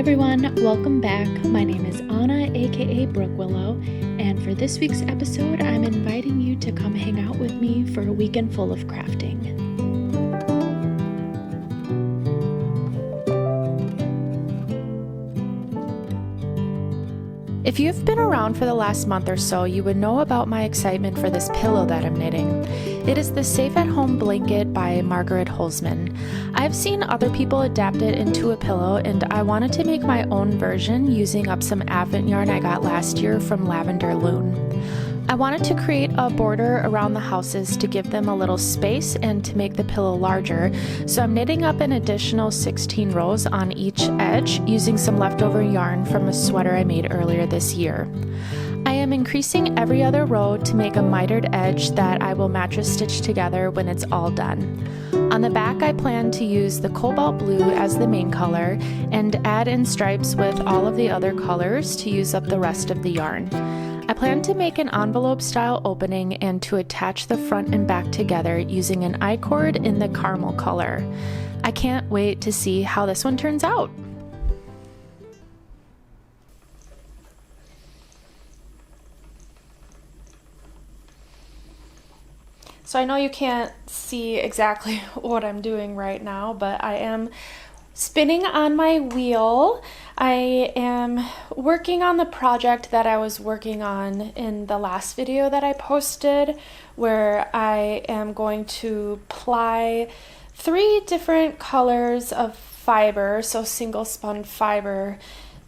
everyone, welcome back. My name is Anna, aka Brookwillow, and for this week's episode, I'm inviting you to come hang out with me for a weekend full of crafting. If you've been around for the last month or so, you would know about my excitement for this pillow that I'm knitting. It is the Safe at Home blanket by Margaret Holzmann. I've seen other people adapt it into a pillow, and I wanted to make my own version using up some Advent yarn I got last year from Lavender Lune. I wanted to create a border around the houses to give them a little space and to make the pillow larger, so I'm knitting up an additional 16 rows on each edge using some leftover yarn from a sweater I made earlier this year. I am increasing every other row to make a mitered edge that I will mattress stitch together when it's all done. On the back, I plan to use the cobalt blue as the main color and add in stripes with all of the other colors to use up the rest of the yarn. I plan to make an envelope style opening and to attach the front and back together using an I-cord in the caramel color. I can't wait to see how this one turns out. So I know you can't see exactly what I'm doing right now, but I am spinning on my wheel. I am working on the project that I was working on in the last video that I posted, where I am going to ply 3 different colors of fiber, so single spun fiber,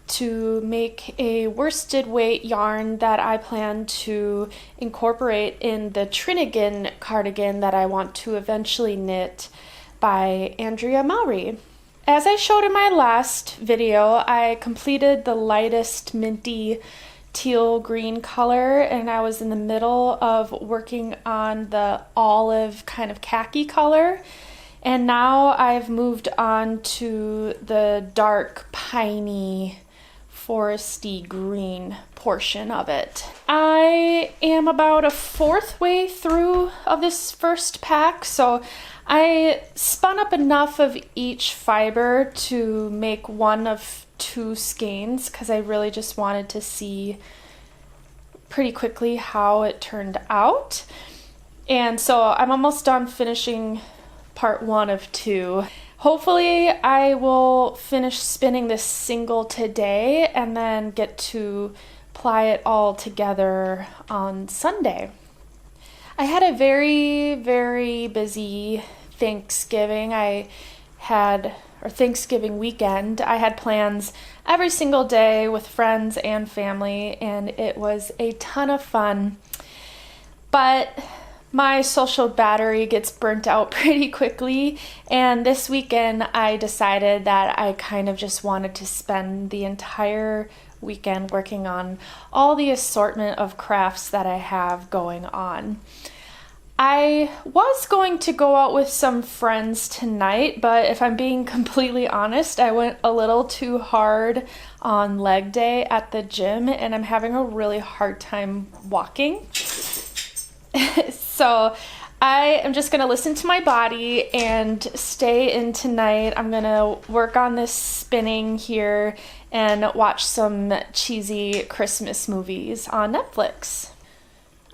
to make a worsted weight yarn that I plan to incorporate in the Trinnigan cardigan that I want to eventually knit by Andrea Mowry. As I showed in my last video, I completed the lightest minty teal green color, and I was in the middle of working on the olive kind of khaki color. And now I've moved on to the dark piney foresty green portion of it. I am about a 4th way through of this first pack, so I spun up enough of each fiber to make one of 2 skeins because I really just wanted to see pretty quickly how it turned out. And so I'm almost done finishing part 1 of 2. Hopefully I will finish spinning this single today and then get to ply it all together on Sunday. I had a very, very busy Thanksgiving. Thanksgiving weekend. I had plans every single day with friends and family, and it was a ton of fun. But my social battery gets burnt out pretty quickly, and this weekend I decided that I kind of just wanted to spend the entire weekend working on all the assortment of crafts that I have going on. I was going to go out with some friends tonight, but if I'm being completely honest, I went a little too hard on leg day at the gym, and I'm having a really hard time walking. So I am just going to listen to my body and stay in tonight. I'm going to work on this spinning here and watch some cheesy Christmas movies on Netflix.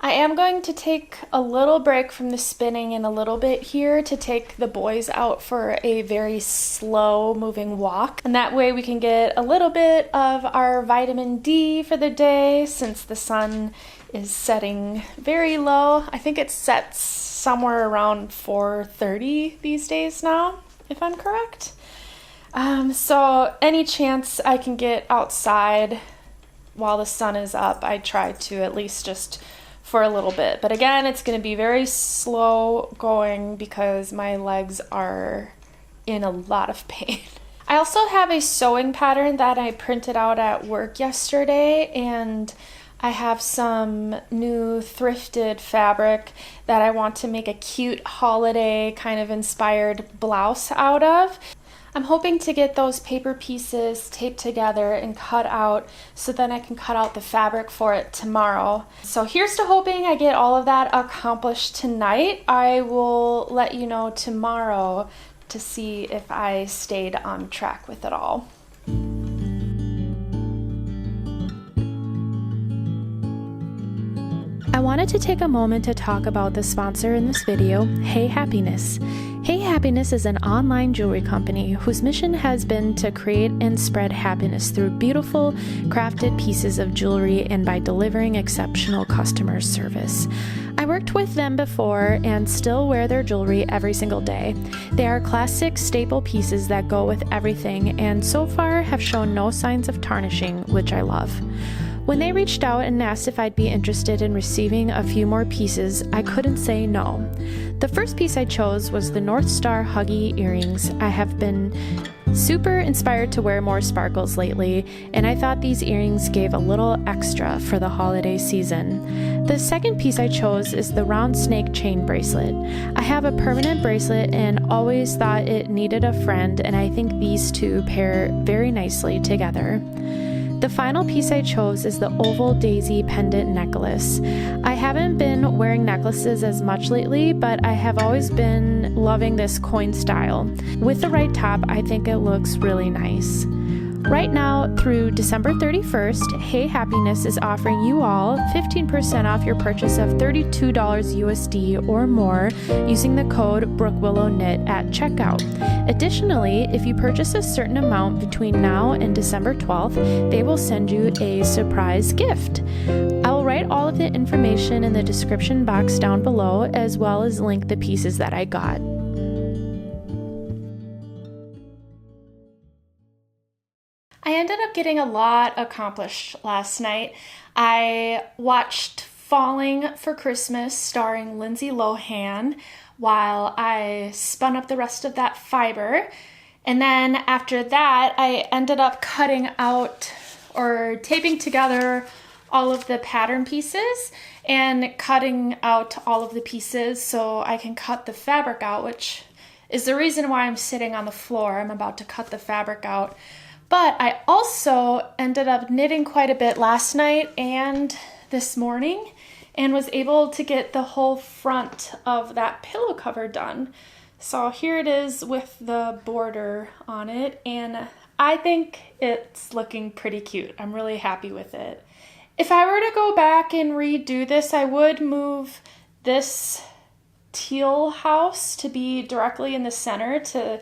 I am going to take a little break from the spinning in a little bit here to take the boys out for a very slow moving walk. And that way we can get a little bit of our vitamin D for the day since the sun is setting very low. I think it sets somewhere around 4:30 these days now, if I'm correct. So any chance I can get outside while the sun is up, I try to at least just for a little bit. But again, it's going to be very slow going because my legs are in a lot of pain. I also have a sewing pattern that I printed out at work yesterday, and I have some new thrifted fabric that I want to make a cute holiday kind of inspired blouse out of. I'm hoping to get those paper pieces taped together and cut out so then I can cut out the fabric for it tomorrow. So here's to hoping I get all of that accomplished tonight. I will let you know tomorrow to see if I stayed on track with it all. wanted to take a moment to talk about the sponsor in this video, Hey Happiness. Hey Happiness is an online jewelry company whose mission has been to create and spread happiness through beautiful, crafted pieces of jewelry and by delivering exceptional customer service. I worked with them before and still wear their jewelry every single day. They are classic staple pieces that go with everything and so far have shown no signs of tarnishing, which I love. When they reached out and asked if I'd be interested in receiving a few more pieces, I couldn't say no. The first piece I chose was the North Star Huggie earrings. I have been super inspired to wear more sparkles lately, and I thought these earrings gave a little extra for the holiday season. The second piece I chose is the round snake chain bracelet. I have a permanent bracelet and always thought it needed a friend, and I think these two pair very nicely together. The final piece I chose is the oval daisy pendant necklace. I haven't been wearing necklaces as much lately, but I have always been loving this coin style. With the right top, I think it looks really nice. Right now, through December 31st, Hey Happiness is offering you all 15% off your purchase of $32 USD or more using the code BrookwillowKnit at checkout. Additionally, if you purchase a certain amount between now and December 12th, they will send you a surprise gift. I will write all of the information in the description box down below, as well as link the pieces that I got. I ended up getting a lot accomplished last night. I watched Falling for Christmas starring Lindsay Lohan while I spun up the rest of that fiber. And then after that, I ended up cutting out or taping together all of the pattern pieces and cutting out all of the pieces so I can cut the fabric out, which is the reason why I'm sitting on the floor. I'm about to cut the fabric out. But I also ended up knitting quite a bit last night and this morning and was able to get the whole front of that pillow cover done. So here it is with the border on it, and I think it's looking pretty cute. I'm really happy with it. If I were to go back and redo this, I would move this teal house to be directly in the center to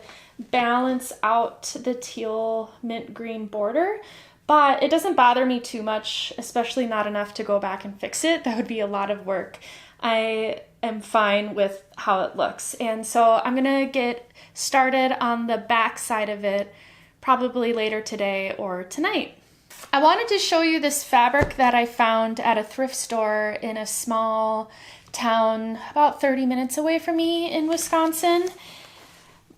balance out the teal mint green border, but it doesn't bother me too much, especially not enough to go back and fix it. That would be a lot of work. I am fine with how it looks, and so I'm gonna get started on the back side of it probably later today or tonight. I wanted to show you this fabric that I found at a thrift store in a small town about 30 minutes away from me in Wisconsin.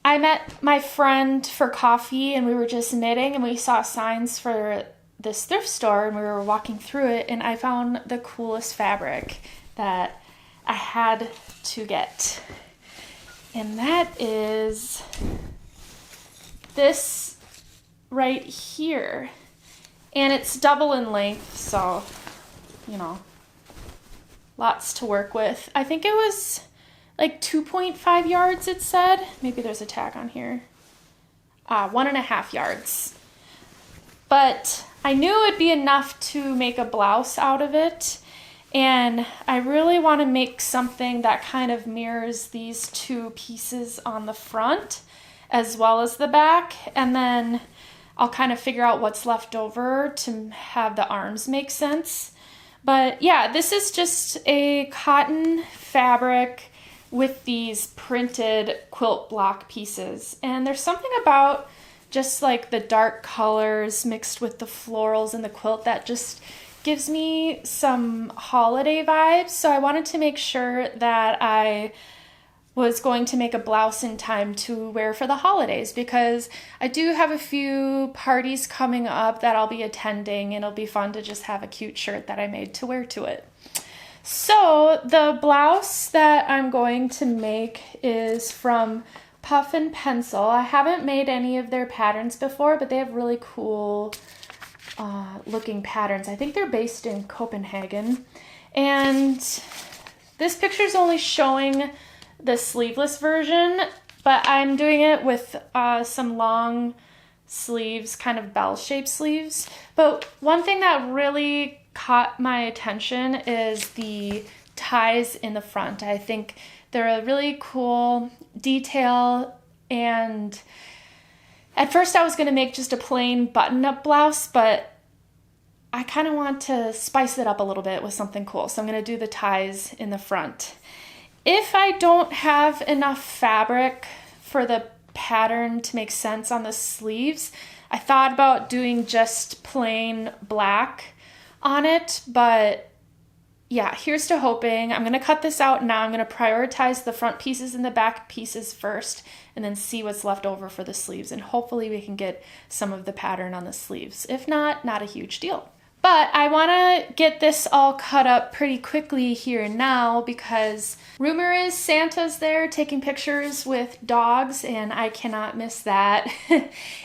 I met my friend for coffee and we were just knitting and we saw signs for this thrift store and we were walking through it and I found the coolest fabric that I had to get. And that is this right here. And it's double in length, so, you know, lots to work with. I think it was like 2.5 yards, it said. Maybe there's a tag on here. 1.5 yards. But I knew it'd be enough to make a blouse out of it. And I really want to make something that kind of mirrors these two pieces on the front as well as the back. And then I'll kind of figure out what's left over to have the arms make sense. But yeah, this is just a cotton fabric with these printed quilt block pieces. And there's something about just like the dark colors mixed with the florals in the quilt that just gives me some holiday vibes. So I wanted to make sure that I was going to make a blouse in time to wear for the holidays because I do have a few parties coming up that I'll be attending and it'll be fun to just have a cute shirt that I made to wear to it. So the blouse that I'm going to make is from Puff and Pencil. I haven't made any of their patterns before, but they have really cool looking patterns. I think they're based in Copenhagen. And this picture is only showing the sleeveless version, but I'm doing it with some long sleeves, kind of bell-shaped sleeves. But one thing that really caught my attention is the ties in the front. I think they're a really cool detail, and at first I was going to make just a plain button-up blouse, but I kind of want to spice it up a little bit with something cool, so I'm going to do the ties in the front. If I don't have enough fabric for the pattern to make sense on the sleeves, I thought about doing just plain black on it, but yeah, here's to hoping. I'm going to cut this out now. I'm going to prioritize the front pieces and the back pieces first, and then see what's left over for the sleeves, and hopefully we can get some of the pattern on the sleeves. If not, not a huge deal. But I want to get this all cut up pretty quickly here now, because rumor is Santa's there taking pictures with dogs, and I cannot miss that.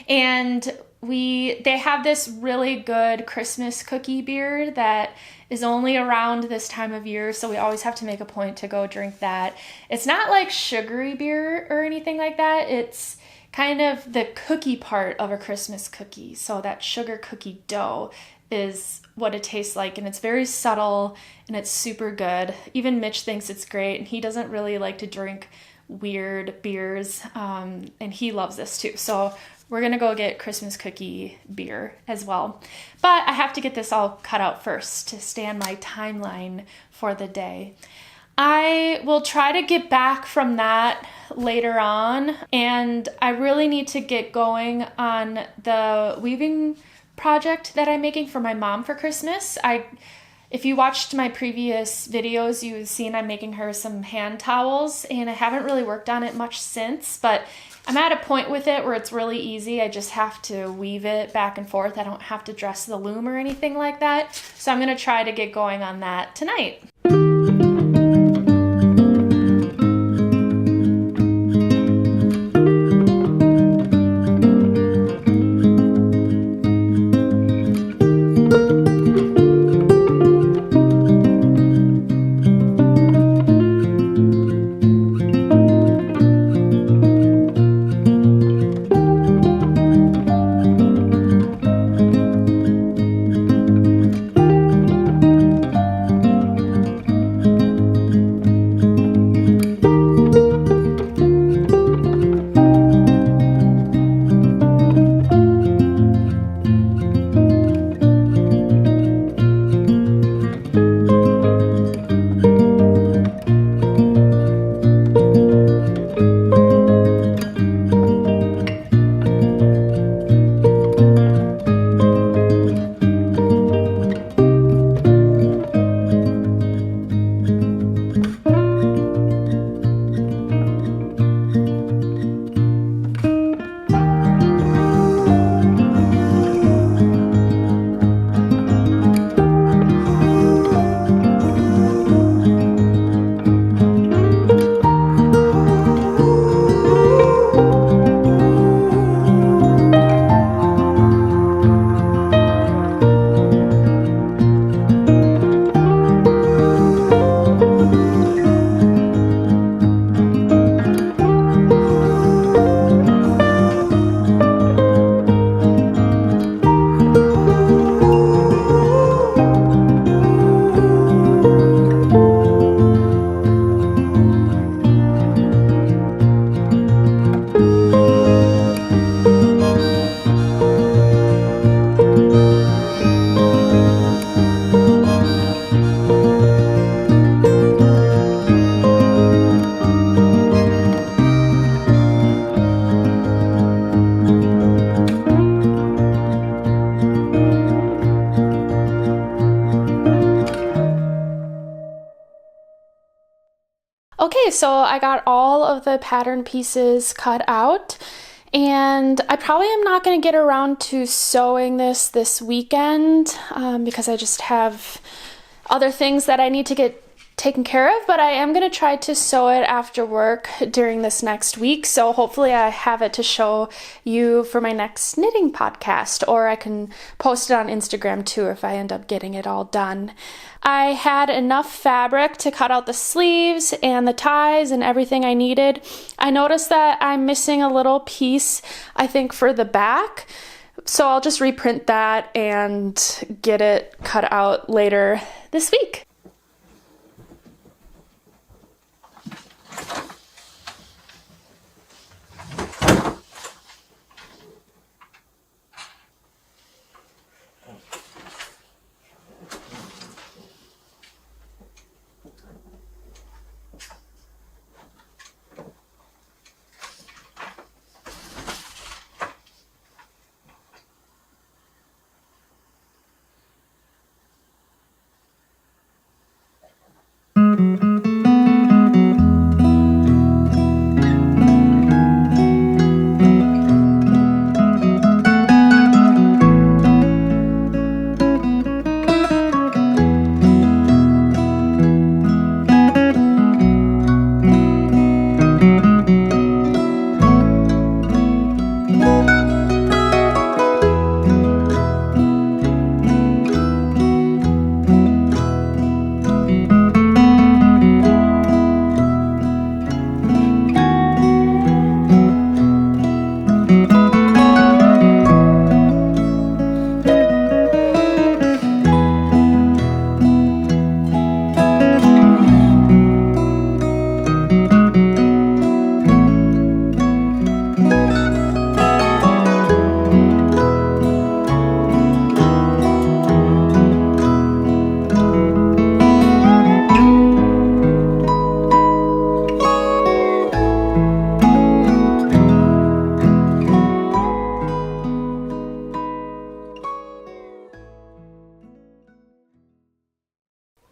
And they have this really good Christmas cookie beer that is only around this time of year, so we always have to make a point to go drink that. It's not like sugary beer or anything like that. It's kind of the cookie part of a Christmas cookie. So that sugar cookie dough is what it tastes like, and it's very subtle and it's super good. Even Mitch thinks it's great, and he doesn't really like to drink weird beers, and he loves this too. So we're gonna go get Christmas cookie beer as well. But I have to get this all cut out first to stay on my timeline for the day. I will try to get back from that later on, and I really need to get going on the weaving project that I'm making for my mom for Christmas. If you watched my previous videos, you've seen I'm making her some hand towels, and I haven't really worked on it much since, but I'm at a point with it where it's really easy. I just have to weave it back and forth. I don't have to dress the loom or anything like that. So I'm going to try to get going on that tonight. Okay, so I got all of the pattern pieces cut out, and I probably am not going to get around to sewing this weekend because I just have other things that I need to get taken care of, but I am going to try to sew it after work during this next week, so hopefully I have it to show you for my next knitting podcast, or I can post it on Instagram too if I end up getting it all done. I had enough fabric to cut out the sleeves and the ties and everything I needed. I noticed that I'm missing a little piece, I think, for the back, so I'll just reprint that and get it cut out later this week.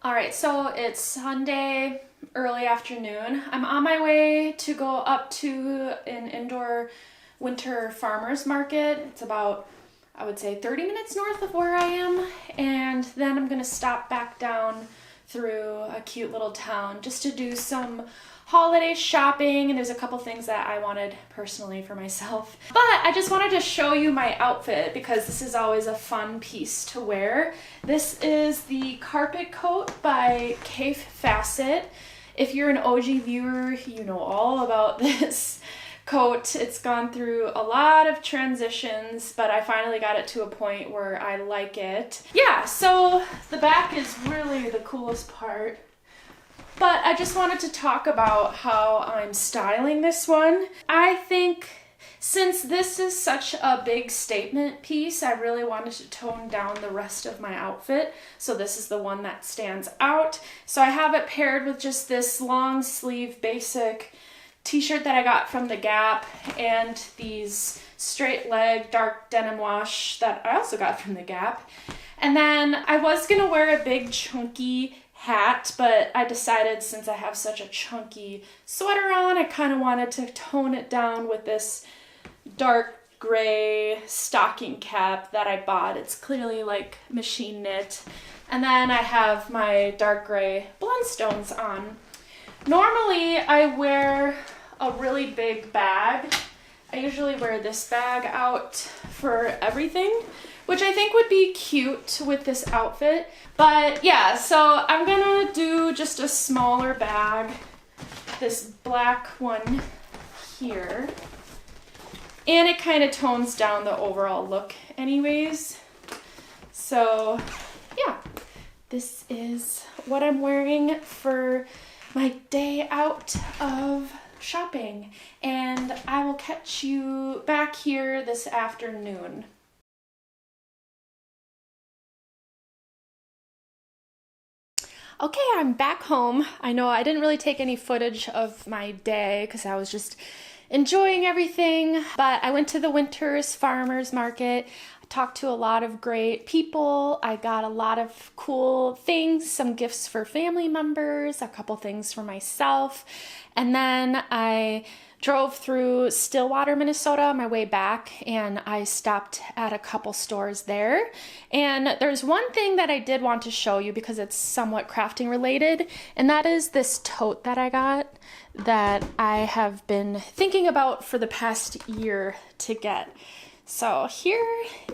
All right, so it's Sunday, early afternoon. I'm on my way to go up to an indoor winter farmer's market. It's about, I would say, 30 minutes north of where I am. And then I'm gonna stop back down through a cute little town just to do some holiday shopping, and there's a couple things that I wanted personally for myself. But I just wanted to show you my outfit because this is always a fun piece to wear. This is the carpet coat by Cafe Facet. If you're an OG viewer, you know all about this coat. It's gone through a lot of transitions, but I finally got it to a point where I like it. Yeah, so the back is really the coolest part. But I just wanted to talk about how I'm styling this one. I think since this is such a big statement piece, I really wanted to tone down the rest of my outfit. So this is the one that stands out. So I have it paired with just this long sleeve basic t-shirt that I got from the Gap and these straight leg dark denim wash that I also got from the Gap. And then I was gonna wear a big chunky hat, but I decided since I have such a chunky sweater on, I kind of wanted to tone it down with this dark gray stocking cap that I bought. It's clearly like machine knit. And then I have my dark gray Blundstones on. Normally I wear a really big bag. I usually wear this bag out for everything, which I think would be cute with this outfit. But yeah, so I'm gonna do just a smaller bag, this black one here. And it kind of tones down the overall look anyways. So yeah, this is what I'm wearing for my day out of shopping. And I will catch you back here this afternoon. Okay, I'm back home. I know I didn't really take any footage of my day because I was just enjoying everything, but I went to the Winter's Farmers Market. I talked to a lot of great people. I got a lot of cool things, some gifts for family members, a couple things for myself, and then I drove through Stillwater, Minnesota on my way back, and I stopped at a couple stores there. And there's one thing that I did want to show you because it's somewhat crafting related, and that is this tote that I got that I have been thinking about for the past year to get. So here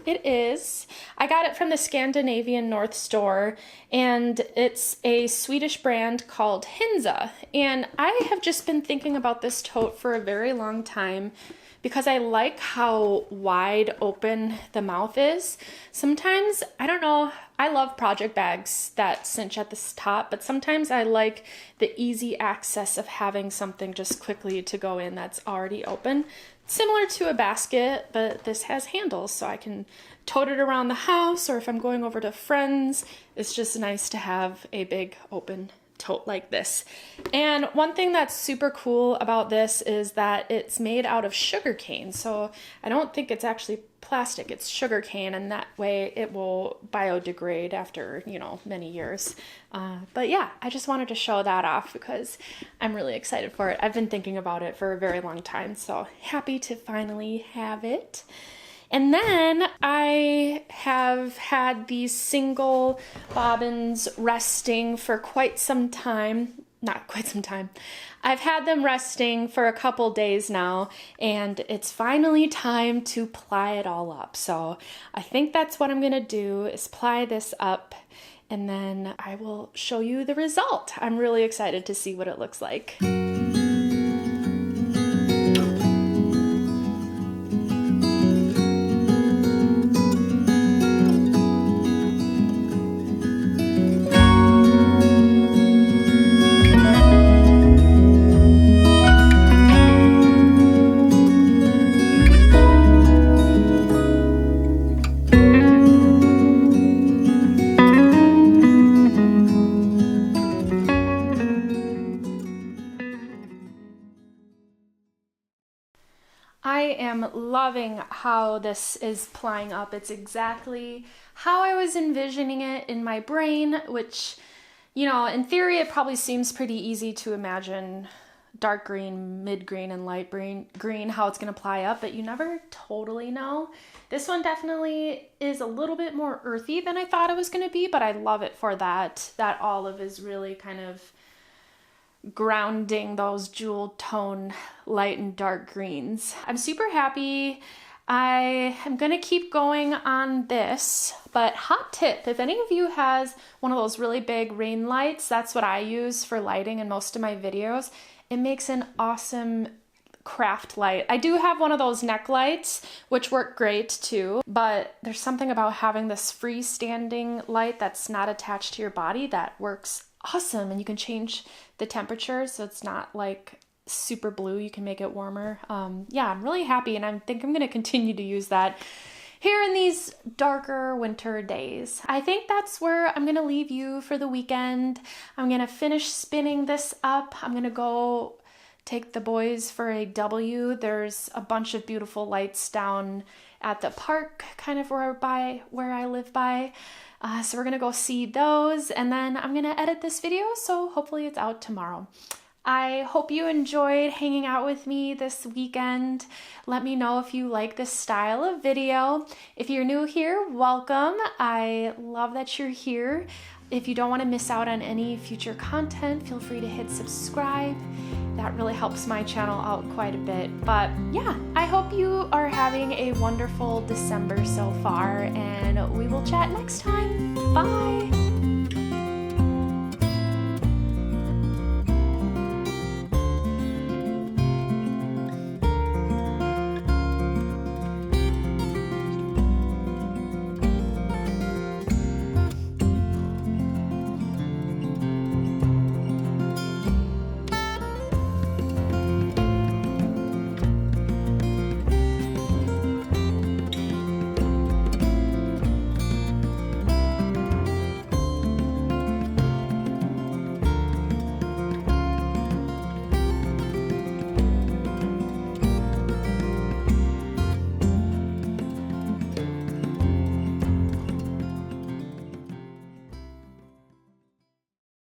it is. I got it from the Scandinavian North store, and it's a Swedish brand called Hinza. And I have just been thinking about this tote for a very long time because I like how wide open the mouth is. Sometimes, I don't know, I love project bags that cinch at the top, but sometimes I like the easy access of having something just quickly to go in that's already open. Similar to a basket, but this has handles so I can tote it around the house, or if I'm going over to friends, it's just nice to have a big open tote like this. And one thing that's super cool about this is that it's made out of sugar cane. So I don't think it's actually plastic, it's sugar cane, and that way it will biodegrade after, you know, many years. But yeah, I just wanted to show that off because I'm really excited for it. I've been thinking about it for a very long time, so happy to finally have it. And then I have had these single bobbins resting for quite some time. Not quite some time. I've had them resting for a couple days now, and it's finally time to ply it all up. So I think that's what I'm gonna do, is ply this up, and then I will show you the result. I'm really excited to see what it looks like. I am loving how this is plying up. It's exactly how I was envisioning it in my brain, which You know, in theory, it probably seems pretty easy to imagine dark green, mid green, and light green, how it's gonna ply up, but you never totally know. This one definitely is a little bit more earthy than I thought it was gonna be, but I love it for that. That olive is really kind of grounding those jewel tone light and dark greens. I'm super happy. I am gonna keep going on this, but hot tip, if any of you has one of those really big ring lights, that's what I use for lighting in most of my videos. It makes an awesome craft light. I do have one of those neck lights, which work great too, but there's something about having this freestanding light that's not attached to your body that works awesome, and you can change the temperature so it's not like super blue. You can make it warmer. Yeah, I'm really happy, and I think I'm going to continue to use that here in these darker winter days. I think that's where I'm going to leave you for the weekend. I'm going to finish spinning this up. I'm going to go take the boys for a W. There's a bunch of beautiful lights down at the park, kind of where I live by. So we're gonna go see those, and then I'm gonna edit this video, so hopefully it's out tomorrow. I hope you enjoyed hanging out with me this weekend. Let me know if you like this style of video. If you're new here, welcome. I love that you're here. If you don't want to miss out on any future content, feel free to hit subscribe. That really helps my channel out quite a bit. But yeah, I hope you are having a wonderful December so far, and we will chat next time. Bye!